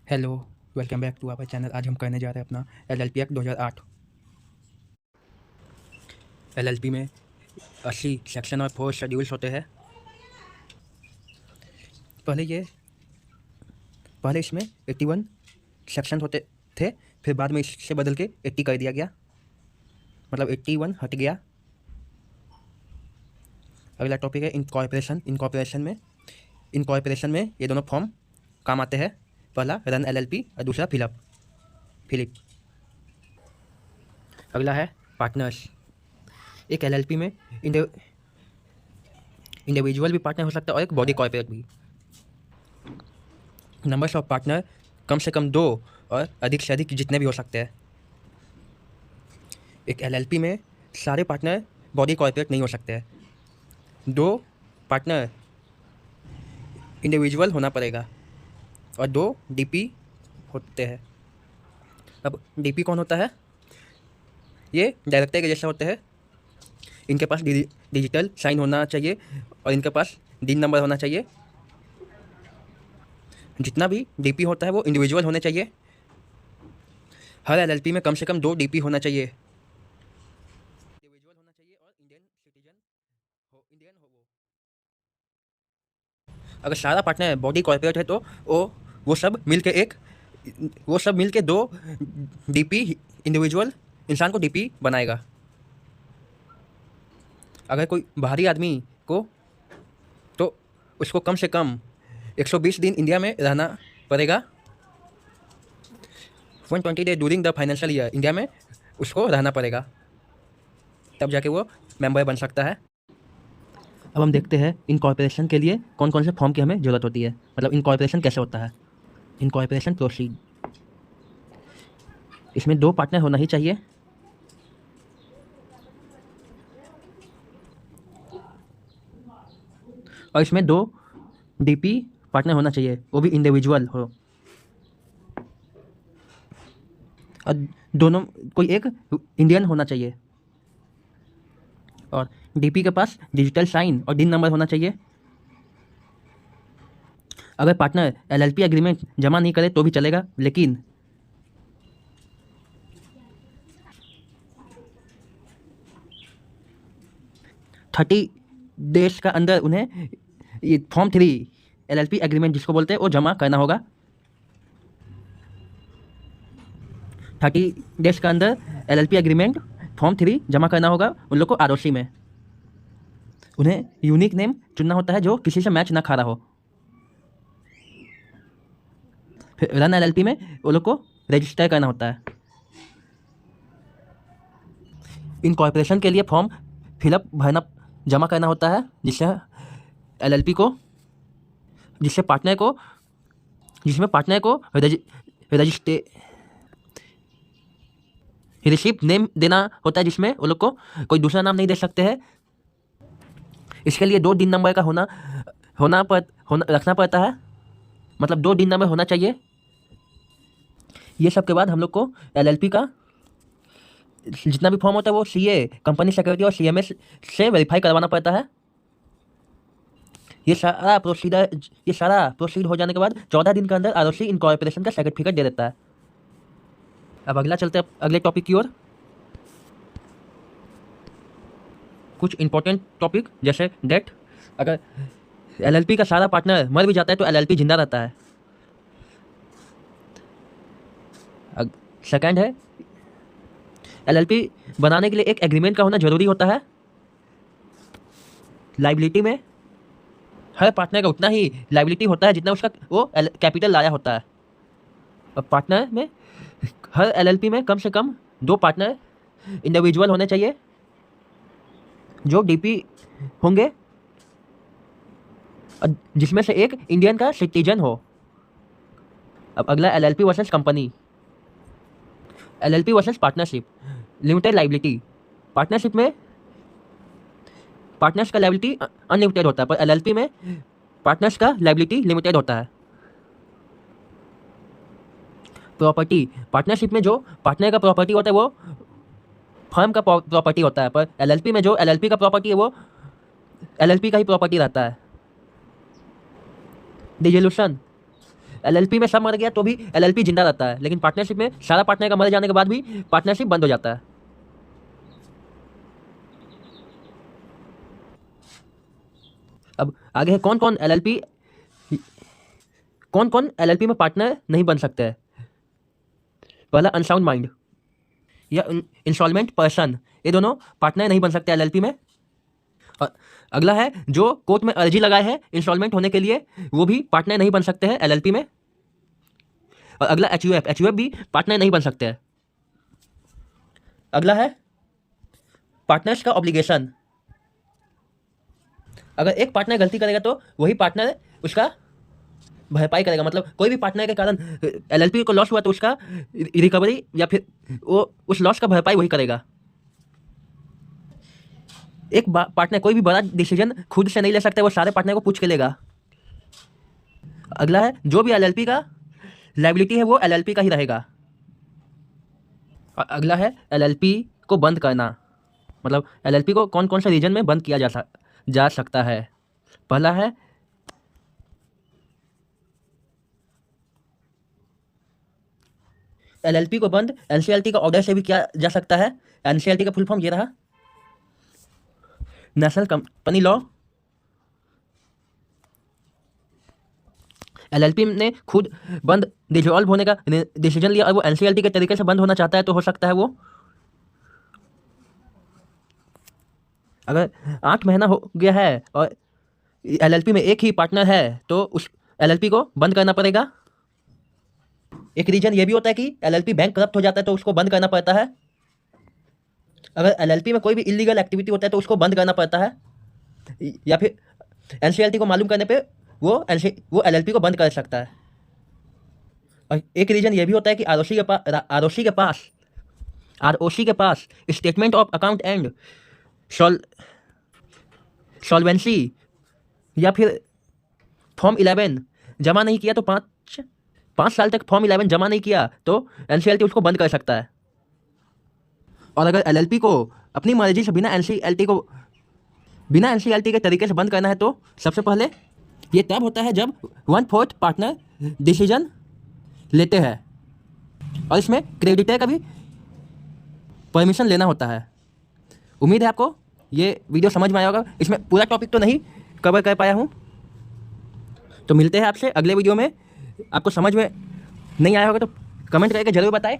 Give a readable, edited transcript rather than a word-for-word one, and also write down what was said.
Hello, welcome back to our channel. आज हम करने जा रहे हैं अपना एलएलपी एक्ट 2008। एलएलपी में 80 सेक्शन और 4 शेड्यूल्स होते हैं। पहले ये पहले इसमें 81 सेक्शन होते थे, फिर बाद में इससे बदल के 80 कर दिया गया, मतलब 81 हट गया। अगला टॉपिक है इनकॉर्पोरेशन। इनकॉर्पोरेशन में ये दोनों फॉर्म काम आते हैं। पहला रन एलएलपी और दूसरा फिलिप। अगला है पार्टनर्स। एक एलएलपी में इंडिविजुअल भी पार्टनर हो सकता है और एक बॉडी कॉर्पोरेट भी। नंबर्स ऑफ पार्टनर कम से कम 2 और अधिक से अधिक जितने भी हो सकते हैं। एक एलएलपी में सारे पार्टनर बॉडी कॉर्पोरेट नहीं हो सकते हैं। 2 पार्टनर इंडिविजुअल होना पड़ेगा और 2 डीपी होते हैं। अब डीपी कौन होता है? ये डायरेक्टर के जैसे होते हैं। इनके पास डिजिटल साइन होना चाहिए और इनके पास दिन नंबर होना चाहिए। जितना भी डीपी होता है वो इंडिविजुअल होने चाहिए। हर एलएलपी में कम से कम 2 डीपी होना चाहिए। इंडिविजुअल होना चाहिए और इंडियन हो वो। अगर सारा पार्टनर बॉडी कॉर्पोरेट है तो वो सब मिल के 2 डीपी इंडिविजुअल इंसान को डीपी बनाएगा। अगर कोई बाहरी आदमी को तो उसको कम से कम 120 दिन इंडिया में रहना पड़ेगा। 120 day during the financial year India में उसको रहना पड़ेगा, तब जाके वो मेंबर बन सकता है। अब हम देखते हैं इनकॉर्पोरेशन के लिए कौन कौन से फॉर्म की हमें ज़रूरत होती है, मतलब इनकॉर्पोरेशन कैसे होता है। Incorporation proceed. इसमें 2 पार्टनर होना ही चाहिए। और इसमें 2 डीपी पार्टनर होना चाहिए, वो भी इंडिविजुअल हो। और दोनों कोई एक इंडियन होना चाहिए। और डीपी के पास डिजिटल साइन और दिन नंबर होना चाहिए। अगर पार्टनर एलएलपी एग्रीमेंट जमा नहीं करे तो भी चलेगा, लेकिन थर्टी डेज का अंदर उन्हें ये फॉर्म 3 एलएलपी एग्रीमेंट जिसको बोलते हैं वो जमा करना होगा। 30 डेज का अंदर एलएलपी एग्रीमेंट फॉर्म 3 जमा करना होगा उन लोग को आरओसी में। उन्हें यूनिक नेम चुनना होता है जो किसी से मैच ना खा रहा हो। फिर रन एलएलपी में वो लोग को रजिस्टर करना होता है। इनकॉर्पोरेशन के लिए फॉर्म फिलअप भरना जमा करना होता है जिससे एलएलपी को जिसमें पार्टनर को रजिस्टर रिसिप्ट नेम देना होता है, जिसमें वो लोग को कोई दूसरा नाम नहीं दे सकते हैं। इसके लिए 2 दिन नंबर का रखना पड़ता है, मतलब 2 दिन नंबर होना चाहिए। ये सब के बाद हम लोग को एलएलपी का जितना भी फॉर्म होता है वो सीए, कंपनी सेक्रेटरी और सीएमएस से वेरीफाई करवाना पड़ता है। ये सारा प्रोसीड हो जाने के बाद 14 दिन के अंदर आरओसी इनकॉर्पोरेशन का सर्टिफिकेट दे देता है। अब अगला चलते हैं अगले टॉपिक की ओर। कुछ इंपॉर्टेंट टॉपिक जैसे डेथ। अगर एलएलपी का सारा पार्टनर मर भी जाता है तो एलएलपी जिंदा रहता है। सेकंड है एलएलपी बनाने के लिए एक एग्रीमेंट का होना जरूरी होता है। लाइबिलिटी में हर पार्टनर का उतना ही लाइबिलिटी होता है जितना उसका वो कैपिटल लाया होता है। और पार्टनर में हर एलएलपी में कम से कम 2 पार्टनर इंडिविजुअल होने चाहिए जो डीपी होंगे, जिसमें से एक इंडियन का सिटीजन हो। अब अगला LLP versus company. LLP versus partnership. Limited liability. Partnership में पार्टनर्स का लाइबिलिटी अनलिमिटेड होता है, पर एलएलपी में पार्टनर्स का लाइबिलिटी लिमिटेड होता है। प्रॉपर्टी। पार्टनरशिप में जो पार्टनर का प्रॉपर्टी होता है वो फर्म का प्रॉपर्टी होता है, पर एलएलपी में जो एलएलपी का प्रॉपर्टी है वो एलएलपी का ही प्रॉपर्टी रहता है। डिसोल्यूशन। एलएलपी में सब मर गया तो भी एलएलपी जिंदा रहता है, लेकिन पार्टनरशिप में सारा पार्टनर का मर जाने के बाद भी पार्टनरशिप बंद हो जाता है। अब आगे है कौन कौन एलएलपी में पार्टनर नहीं बन सकते हैं। पहला अनसाउंड माइंड या इंस्टॉलमेंट पर्सन, ये दोनों पार्टनर नहीं बन सकते एलएलपी में। और अगला है जो कोर्ट में अर्जी लगाए हैं इंस्टॉलमेंट होने के लिए, वो भी पार्टनर नहीं बन सकते हैं एलएलपी में। और अगला एचयूएफ भी पार्टनर नहीं बन सकते हैं। अगला है पार्टनर्स का ऑब्लिगेशन। अगर एक पार्टनर गलती करेगा तो वही पार्टनर उसका भरपाई करेगा। मतलब कोई भी पार्टनर के कारण एलएलपी को लॉस हुआ तो उसका रिकवरी या फिर वो उस लॉस का भरपाई वही करेगा। एक पार्टनर कोई भी बड़ा डिसीजन खुद से नहीं ले सकता, वो सारे पार्टनर को पूछ के लेगा। अगला है जो भी एलएलपी का लायबिलिटी है वो एलएलपी का ही रहेगा। और अगला है एलएलपी को बंद करना। मतलब एलएलपी को कौन कौन से रीजन में बंद किया जा सकता है। पहला है एलएलपी को बंद एनसीएलटी का ऑर्डर से भी किया जा सकता है। एनसीएलटी का फुल फॉर्म ये रहा, नेशनल कंपनी लॉ। एलएलपी ने खुद बंद डिसॉल्व होने का डिसीजन लिया और वो एनसीएलटी के तरीके से बंद होना चाहता है तो हो सकता है वो। अगर 8 महीना हो गया है और एलएलपी में एक ही पार्टनर है तो उस एलएलपी को बंद करना पड़ेगा। एक रीजन ये भी होता है कि एलएलपी बैंक करप्ट हो जाता है तो उसको बंद करना पड़ता है। अगर एलएलपी में कोई भी इलीगल एक्टिविटी होता है तो उसको बंद करना पड़ता है, या फिर एनसीएलटी को मालूम करने पे वो एलएलपी को बंद कर सकता है। और एक रीजन ये भी होता है कि आरओसी के पास statement of account and solvency या फिर फॉर्म 11 जमा नहीं किया तो 5 साल तक फॉर्म 11 जमा नहीं किया तो एनसीएलटी उसको बंद कर सकता है। और अगर एलएलपी को अपनी मर्जी से बिना एनसीएलटी के तरीके से बंद करना है तो सबसे पहले ये तब होता है जब 1/4 पार्टनर डिसीजन लेते हैं और इसमें क्रेडिटर का भी परमिशन लेना होता है। उम्मीद है आपको ये वीडियो समझ में आया होगा। इसमें पूरा टॉपिक तो नहीं कवर कर पाया हूँ, तो मिलते हैं आपसे अगले वीडियो में। आपको समझ में नहीं आया होगा तो कमेंट करके ज़रूर बताएं।